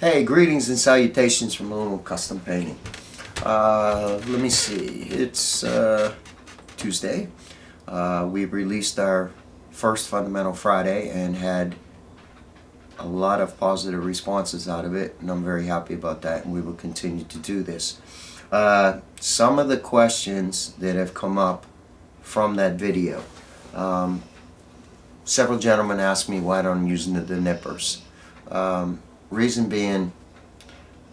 Hey, greetings and salutations from Little Custom Painting. Let me see. It's Tuesday. We released our first Fundamental Friday and had a lot of positive responses out of it, and I'm very happy about that, and we will continue to do this. Some of the questions that have come up from that video. Several gentlemen asked me why I don't use the nippers. Reason being,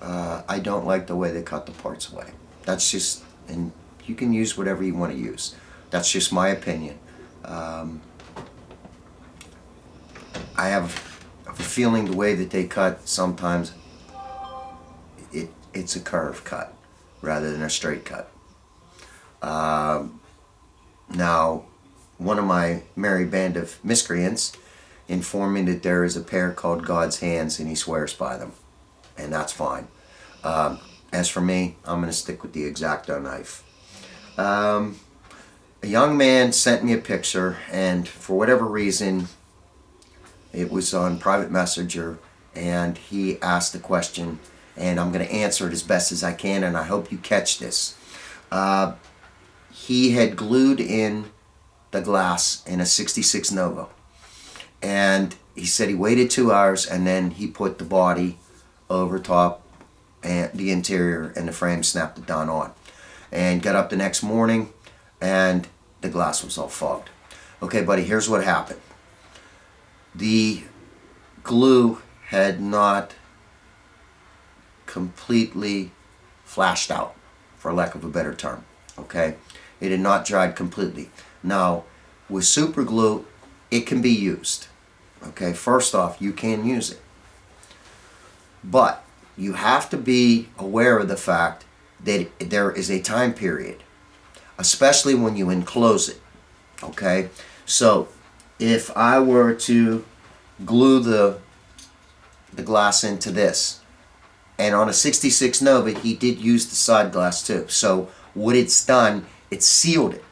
I don't like the way they cut the parts away. That's just, and you can use whatever you want to use. That's just my opinion. I have a feeling the way that they cut sometimes, it's a curve cut rather than a straight cut. Now, one of my merry band of miscreants informed me that there is a pair called God's Hands and he swears by them, and that's fine. As for me, I'm going to stick with the X-Acto knife. A young man sent me a picture, and for whatever reason it was on private messenger, and he asked a question, and I'm going to answer it as best as I can, and I hope you catch this. He had glued in the glass in a 66 Nova, and he said he waited 2 hours and then he put the body over top and the interior, and the frame snapped it down on, and got up the next morning and the glass was all fogged. Okay, buddy, here's what happened. The glue had not completely flashed out, for lack of a better term. Okay, it had not dried completely. Now, with super glue, it can be used. Okay, first off, you can use it. But you have to be aware of the fact that there is a time period, especially when you enclose it. Okay, so if I were to glue the glass into this, and on a 66 Nova, he did use the side glass too. So what it's done, it's sealed it.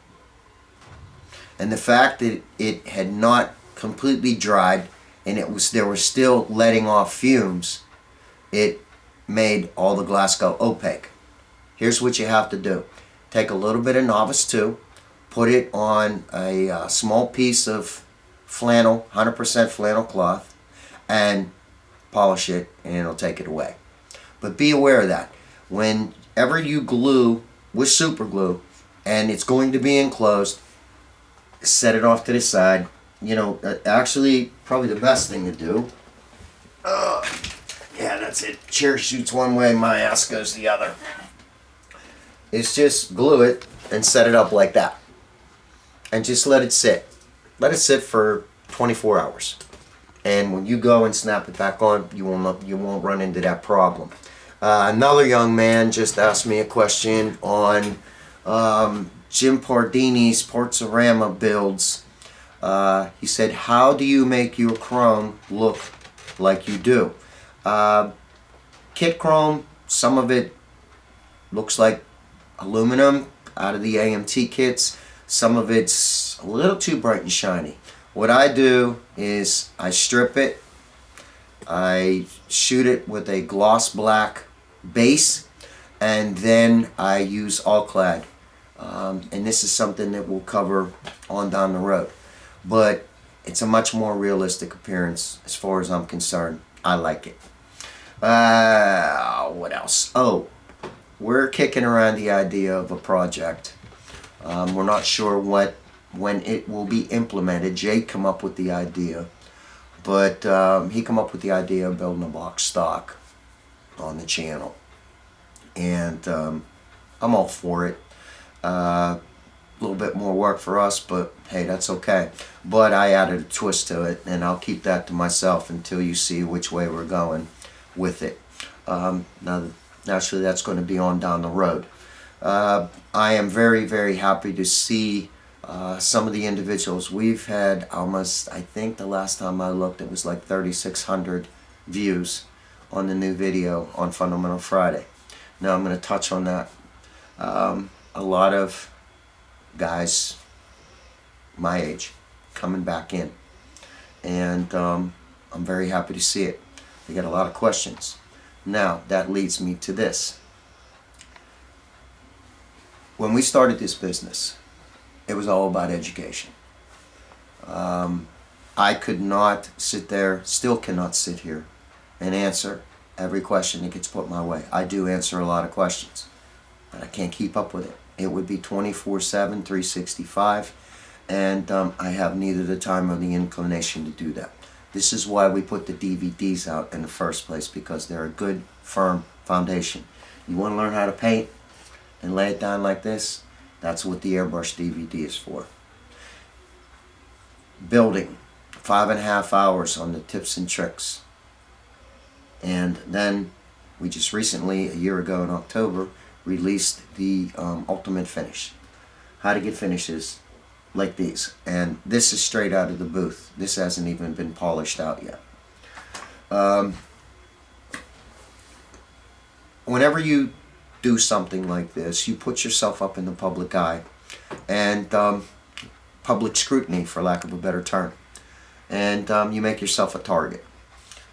And the fact that it had not completely dried and there was still letting off fumes, it made all the glass go opaque. Here's what you have to do. Take a little bit of Novice 2, put it on a small piece of flannel, 100% flannel cloth, and polish it, and it'll take it away. But be aware of that. Whenever you glue with super glue and it's going to be enclosed, set it off to the side. You know, actually, probably the best thing to do. Yeah, that's it. Chair shoots one way, my ass goes the other. Is just glue it and set it up like that. And just let it sit. Let it sit for 24 hours. And when you go and snap it back on, you won't run into that problem. Another young man just asked me a question on Jim Pardini's Portsorama builds. He said, how do you make your chrome look like you do? Kit chrome, some of it looks like aluminum out of the AMT kits. Some of it's a little too bright and shiny. What I do is I strip it, I shoot it with a gloss black base, and then I use All-Clad. And this is something that we'll cover on down the road. But it's a much more realistic appearance as far as I'm concerned. I like it. What else? Oh, we're kicking around the idea of a project. We're not sure when it will be implemented. Jake come up with the idea, but he come up with the idea of building a box stock on the channel, and I'm all for it. A little bit more work for us, but hey, that's okay. But I added a twist to it, and I'll keep that to myself until you see which way we're going with it. Now, naturally, that's going to be on down the road. I am very, very happy to see some of the individuals. We've had almost, I think the last time I looked, it was like 3,600 views on the new video on Fundamental Friday. Now I'm going to touch on that. A lot of guys my age coming back in, and I'm very happy to see it. They get a lot of questions. Now, that leads me to this. When we started this business, it was all about education. I could not sit there, still cannot sit here and answer every question that gets put my way. I do answer a lot of questions, but I can't keep up with it. It would be 24/7, 365, and I have neither the time or the inclination to do that. This is why we put the DVDs out in the first place, because they're a good, firm foundation. You want to learn how to paint and lay it down like this? That's what the airbrush DVD is for. Building, 5.5 hours on the tips and tricks. And then we just recently, a year ago in October, released the ultimate finish. How to get finishes like these. And this is straight out of the booth. This hasn't even been polished out yet. Whenever you do something like this, you put yourself up in the public eye and public scrutiny, for lack of a better term. And you make yourself a target.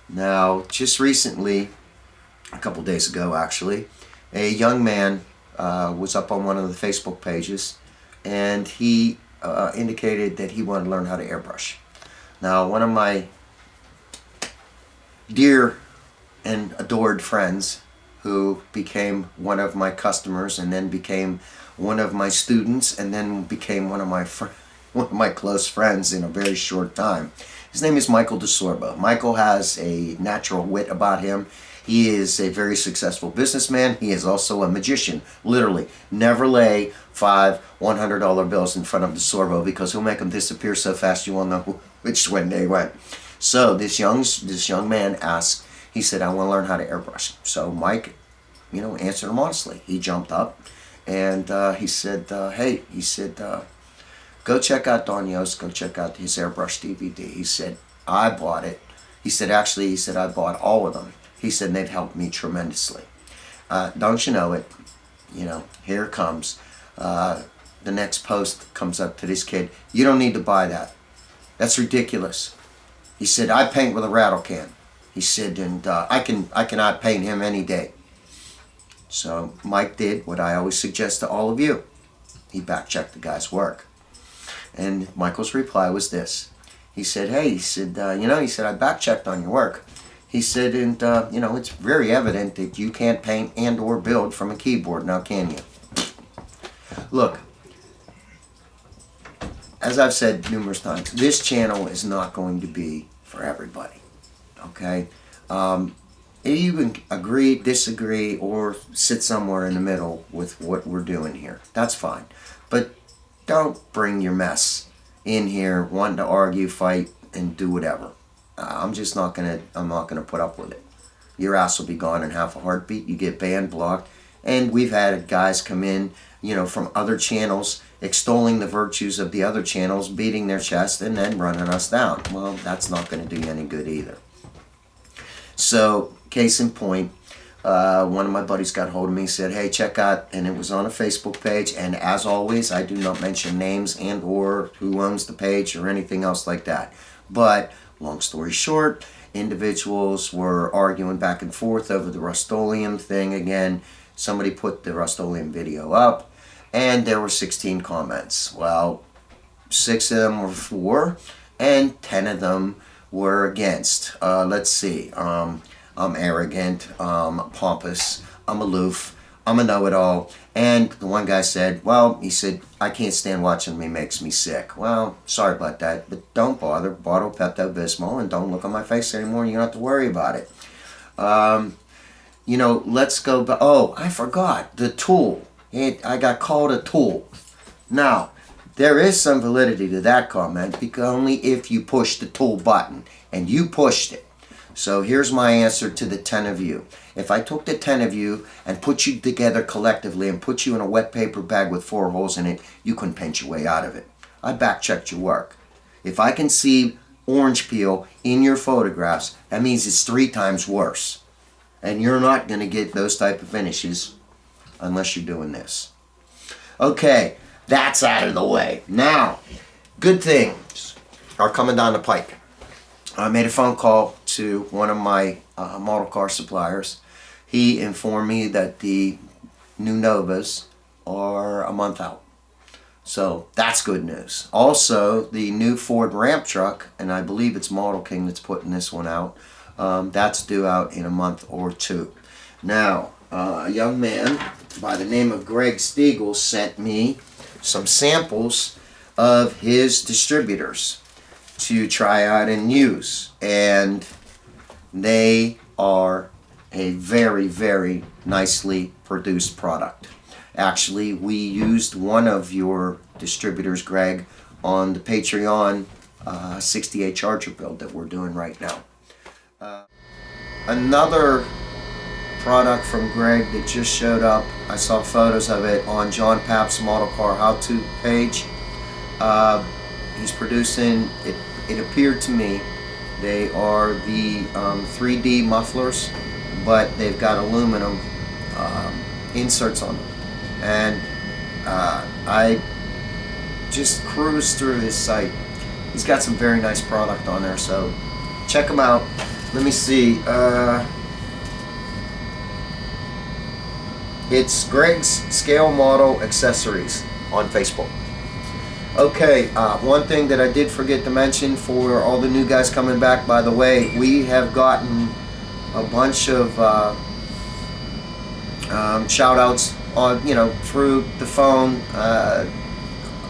Now, just recently, a couple days ago actually, a young man was up on one of the Facebook pages, and he indicated that he wanted to learn how to airbrush. Now, one of my dear and adored friends, who became one of my customers and then became one of my students and then became one of my close friends in a very short time. His name is Michael DeSorbo. Michael has a natural wit about him. He is a very successful businessman. He is also a magician. Literally, never lay $5 $100 bills in front of DeSorbo, because he'll make them disappear so fast you won't know which way they went. So this young man asked, he said, I want to learn how to airbrush. So Mike, answered him honestly. He jumped up and he said, hey, he said, go check out Don Yost, go check out his airbrush DVD. He said, I bought it. He said, actually, I bought all of them. He said, they've helped me tremendously. Don't you know it? Here it comes. The next post comes up to this kid. You don't need to buy that. That's ridiculous. He said, I paint with a rattle can. He said, and I cannot paint him any day. So Mike did what I always suggest to all of you. He back-checked the guy's work. And Michael's reply was this. He said, hey, he said, I back-checked on your work. He said, and, it's very evident that you can't paint and or build from a keyboard, now can you? Look, as I've said numerous times, this channel is not going to be for everybody, okay? You can agree, disagree, or sit somewhere in the middle with what we're doing here. That's fine. But don't bring your mess in here wanting to argue, fight, and do whatever. I'm not gonna put up with it. Your ass will be gone in half a heartbeat. You get banned, blocked, and we've had guys come in, from other channels, extolling the virtues of the other channels, beating their chest, and then running us down. Well, that's not going to do you any good either. So, case in point, one of my buddies got hold of me and said, hey, check out, and it was on a Facebook page, and as always, I do not mention names and or who owns the page or anything else like that. But, long story short, individuals were arguing back and forth over the Rust-Oleum thing again. Somebody put the Rust-Oleum video up, and there were 16 comments. Well, 6 of them were for, and 10 of them were against. Let's see. I'm arrogant. I'm pompous. I'm aloof. I'm a know-it-all. And the one guy said, well, he said, I can't stand watching him. He makes me sick. Well, sorry about that, but don't bother. Bottle Pepto-Bismol and don't look on my face anymore. You don't have to worry about it. Let's go back. Oh, I forgot. The tool. I got called a tool. Now, there is some validity to that comment, because only if you push the tool button, and you pushed it. So here's my answer to the 10 of you. If I took the 10 of you and put you together collectively and put you in a wet paper bag with 4 holes in it, you couldn't paint your way out of it. I back-checked your work. If I can see orange peel in your photographs, that means it's 3 times worse. And you're not going to get those type of finishes unless you're doing this. Okay, that's out of the way. Now, good things are coming down the pike. I made a phone call to one of my model car suppliers, he informed me that the new Novas are a month out. So that's good news. Also, the new Ford Ramp truck, and I believe it's Model King that's putting this one out, that's due out in a month or two. Now, a young man by the name of Greg Stiegel sent me some samples of his distributors to try out and use, and they are a very, very nicely produced product. Actually, we used one of your distributors, Greg, on the Patreon 68 Charger build that we're doing right now. Another product from Greg that just showed up, I saw photos of it on John Papp's Model Car How To page. He's producing, it appeared to me, they are the 3D mufflers, but they've got aluminum inserts on them. And I just cruised through his site. He's got some very nice product on there, so check him out. Let me see. It's Greg's Scale Model Accessories on Facebook. Okay, one thing that I did forget to mention for all the new guys coming back, by the way, we have gotten a bunch of shout outs on, through the phone,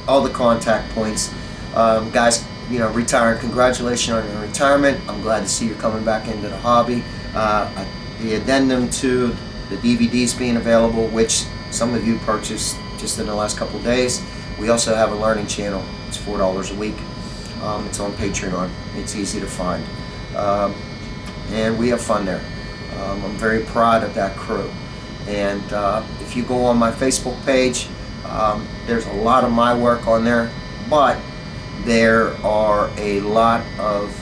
all the contact points. Guys, retiring, congratulations on your retirement. I'm glad to see you coming back into the hobby. The addendum to the DVDs being available, which some of you purchased just in the last couple of days. We also have a learning channel. It's $4 a week. It's on Patreon. It's easy to find. And we have fun there. I'm very proud of that crew. And if you go on my Facebook page, there's a lot of my work on there, but there are a lot of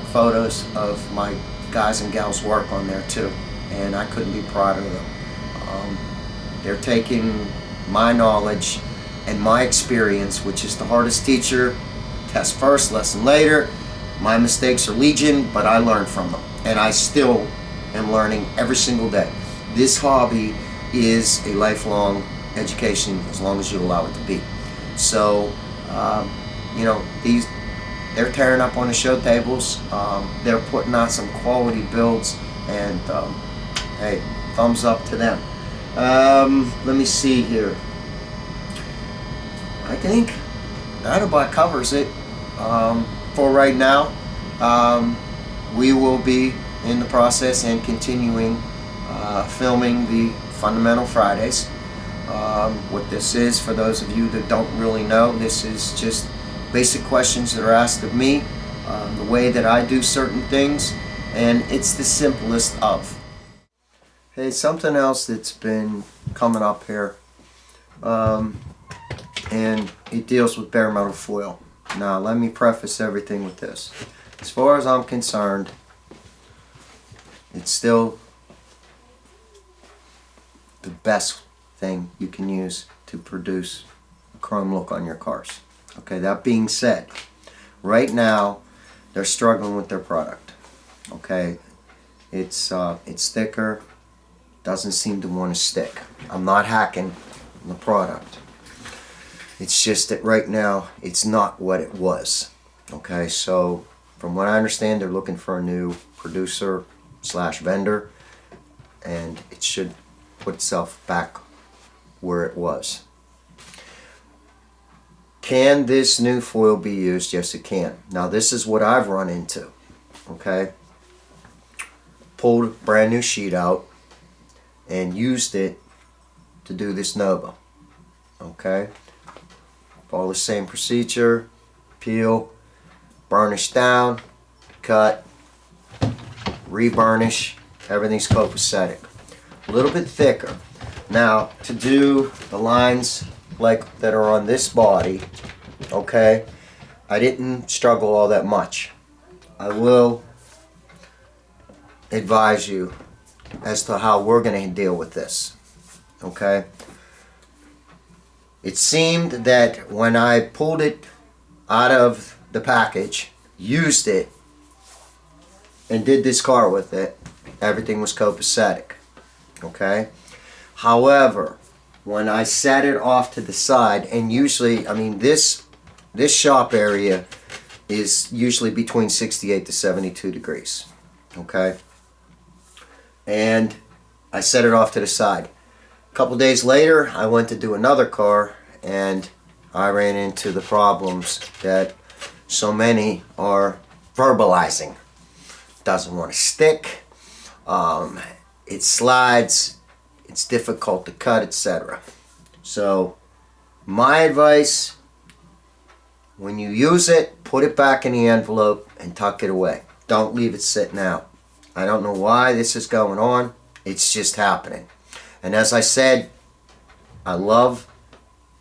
photos of my guys and gals work on there too, and I couldn't be prouder of them. They're taking my knowledge and my experience, which is the hardest teacher, test first, lesson later. My mistakes are legion, but I learn from them, and I still am learning every single day. This hobby is a lifelong education as long as you allow it to be. So, they're tearing up on the show tables. They're putting out some quality builds, and hey, thumbs up to them. Let me see here. I think that about covers it for right now. We will be in the process and continuing filming the Fundamental Fridays. What this is, for those of you that don't really know, this is just basic questions that are asked of me, the way that I do certain things, and it's the simplest of. Hey, something else that's been coming up here, and it deals with bare metal foil. Now, let me preface everything with this. As far as I'm concerned, it's still the best thing you can use to produce a chrome look on your cars. Okay, that being said, right now they're struggling with their product. Okay, it's thicker, doesn't seem to want to stick. I'm not hacking on the product. It's just that right now it's not what it was. Okay, so from what I understand, they're looking for a new producer / vendor, and it should put itself back where it was. Can this new foil be used? Yes, it can. Now, this is what I've run into. Okay, pulled a brand new sheet out and used it to do this Nova. Okay, follow the same procedure: peel, burnish down, cut, reburnish. Everything's copacetic. A little bit thicker. Now, to do the lines like that are on this body, okay, I didn't struggle all that much. I will advise you as to how we're going to deal with this. Okay, it seemed that when I pulled it out of the package, used it, and did this car with it, everything was copacetic. Okay? However, when I set it off to the side, and usually, I mean, this shop area is usually between 68 to 72 degrees. Okay? And I set it off to the side. A couple days later, I went to do another car, and I ran into the problems that so many are verbalizing. Doesn't want to stick. It slides. It's difficult to cut, etc. So, my advice, when you use it, put it back in the envelope and tuck it away. Don't leave it sitting out. I don't know why this is going on. It's just happening. And as I said, I love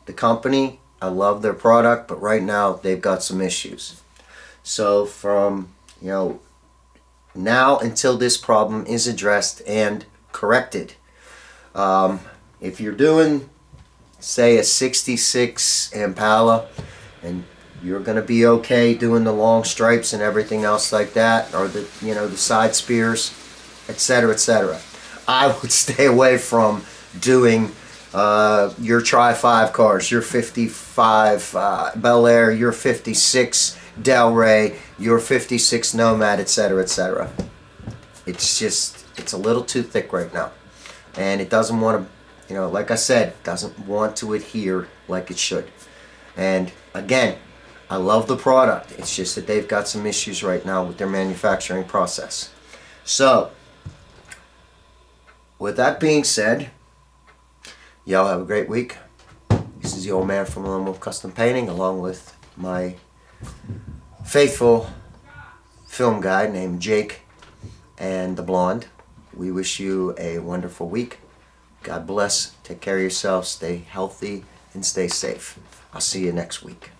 the company. I love their product, but right now they've got some issues. So from, now until this problem is addressed and corrected, if you're doing, say, a 66 Impala, and you're going to be okay doing the long stripes and everything else like that, or the side spears, etc., etc., I would stay away from doing your Tri-5 cars, your 55 Bel Air, your 56 Del Rey, your 56 Nomad, etc., etc. It's a little too thick right now. And it doesn't want to, like I said, doesn't want to adhere like it should. And again, I love the product. It's just that they've got some issues right now with their manufacturing process. So, with that being said, y'all have a great week. This is the old man from Lone Wolf Custom Painting, along with my faithful film guy named Jake and the blonde. We wish you a wonderful week. God bless. Take care of yourself. Stay healthy and stay safe. I'll see you next week.